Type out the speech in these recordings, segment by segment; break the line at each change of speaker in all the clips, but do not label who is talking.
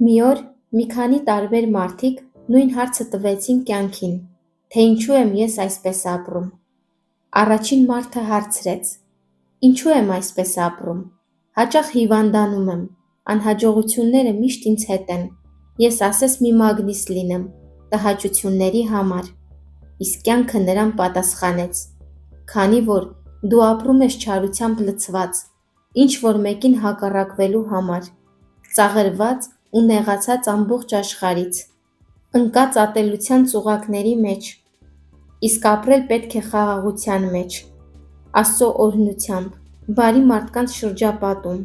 Մի օր մի քանի տարբեր մարդիկ նույն հարցը տվեցին կյանքին, թե ինչու եմ ես այսպես ապրում։ Առաջին մարդը հարցրեց. ինչու եմ այսպես ապրում։ Հաճախ հիվանդանում եմ, անհաջողությունները միշտ ինձ հետ են։ Ես ասես մի մագնիս լինեմ, տհաճությունների համար։ Իսկ կյանքը նրան պատասխանեց. քանի որ դու ապրում ես չարությամբ լցված, ինչ որ մեկին հակառակվելու համար, ծաղրված ու նեղացած ամբողջ աշխարհից, ընկած ատելության ծուղակների մեջ, իսկ ապրել պետք է խաղաղության մեջ, Աստծո օրհնությամբ, բարի մարդկանց շրջապատում,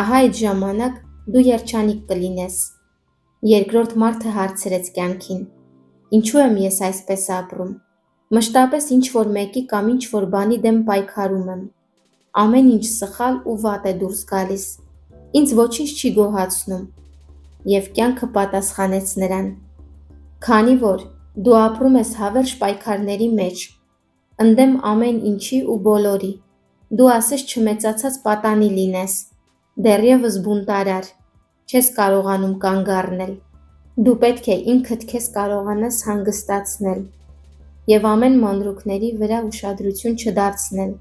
ահա այդ ժամանակ դու երջանիկ կլինես։ Երկրորդ մարդը հարցրեց կյանքին. ինչու եմ ես այսպես ապրում։ Մշտապես ինչ որ մեկի կամ ինչ որ բանի դեմ պայքարում եմ։ Ամեն ինչ սխալ ու վատ է դուրս գալիս։ Ինձ ոչինչ չի գոհացնում։ Եվ կյանքը պատասխանեց նրան. քանի որ դու ապրում ես հավերժ պայքարների մեջ, ընդդեմ ամեն ինչի ու բոլորի, դու ասես չմեծացած պատանի լինես, դեռևս բունտարար, չես կարողանում կանգ առնել, դու պետք է ինքդ քեզ կարողանաս հանգստացնել և ամեն մանրուքների վրա ուշադրություն չդարձնել,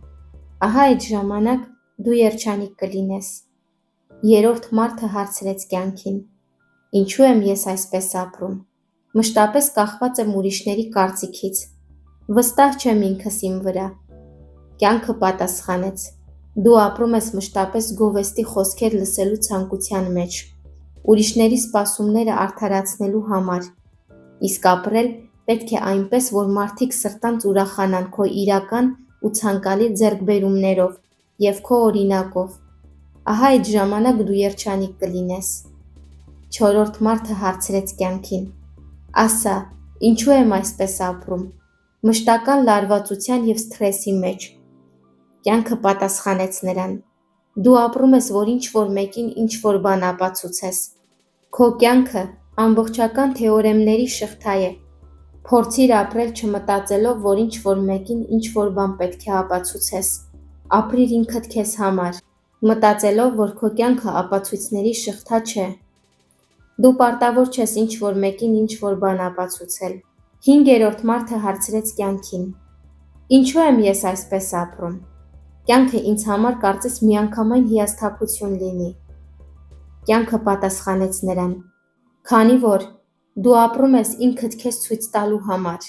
ահա այդ ժամանակ դու երջանիկ կլինես։ Երրորդ մարդը հարցրեց կյանքին. ինչու եմ ես այսպես ապրում։ Մշտապես կախված եմ ուրիշների կարծիքից, վստահ չեմ ինքս իմ վրա։ Կյանքը պատասխանեց. դու ապրում ես մշտապես գովեստի խոսքեր լսելու ցանկության մեջ, ուրիշների սպասումները արդարացնելու համար, իսկ ապրել պետք է այնպես, որ մարդիկ սրտանց ուրախանան քո իրական ու ցանկալի ձեռքբերումներով և քո օրինակով, ահա այդ ժամանակ դու երջանիկ կլինես։ Չորրորդ մարդը հարցրեց կյանքին. ասա, ինչու եմ այսպես ապրում, մշտական լարվածության և սթրեսի մեջ։ Կյանքը պատասխանեց նրան. դու ապրում ես, որ ինչ որ մեկին ինչ որ բան ապացուցես։ Քո կյանքը ամբողջական թեորեմների շղթա է։ Փորձիր ապրել չմտածելով, որ ինչ որ մեկին ինչ որ բան պետք է ապացուցես։ Ապրիր ինքդ քեզ համար, մտածելով, որ քո կյանքը ապացույցների շղթա չէ։ Դու պարտավոր չես ինչ որ մեկին ինչ որ բան ապացուցել։ Հինգերորդ մարդը հարցրեց կյանքին. ինչու եմ ես այսպես ապրում։ Կյանքը ինձ համար կարծես միանգամայն հիասթափություն լինի։ Կյանքը պատասխանեց նրան. քանի որ դու ապրում ես ինքդ քեզ ցույց տալու համար,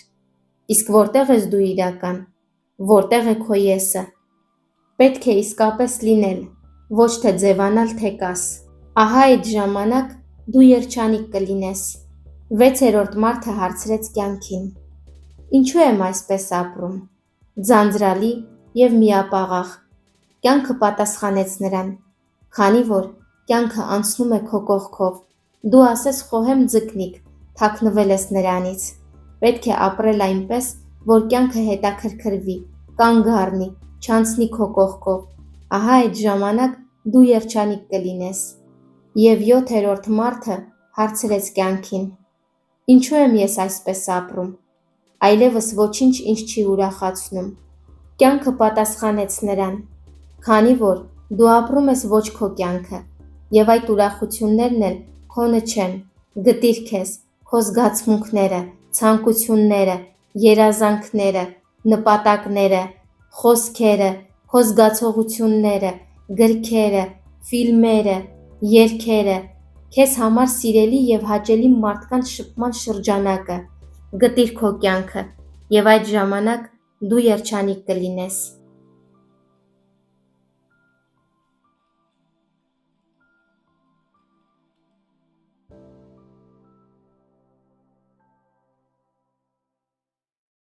իսկ որտեղ ես դու իրական, որտեղ է քո եսը։ Պետք է իսկապես լինել, ոչ թե ձևանալ թե կաս։ Ահա այդ ժամանակ դու երջանիկ կլինես։ Վեցերորդ մարդը հարցրեց կյանքին. ինչու եմ այսպես ապրում։ Ձանձրալի և միապաղաղ։ Կյանքը պատասխանեց նրան. քանի որ կյանքը անցնում է քո կողքով, դու ասես խոհեմ ձկնիկ, թաքնվել ես նրանից։ Պետք է ապրել այնպես, որ կյանքը հետաքրքրվի, կանգ առնի, չանցնի քո կողքով, ահա այդ ժամանակ դու երջանիկ կլինես։ Եվ յոթերորդ մարդը հարցրեց կյանքին. ինչու եմ ես այսպես ապրում։ Այլևս ոչինչ ինձ չի ուրախացնում։ Կյանքը պատասխանեց նրան. քանի որ դու ապրում ես ոչ քո կյանքը, և այդ ուրախություններն էլ քոնը չեն, գտիր քեզ, քո զգացմունքները, ցանկությունները, երազանքները, նպատակները, խոսքերը, քո զգացողությունները, գրքերը, ֆիլմերը, երգերը, քեզ համար սիրելի և հաճելի մարդկանց շփման շրջանակը, գտիր քո կյանքը, և այդ ժամանակ դու երջանիկ կլինես։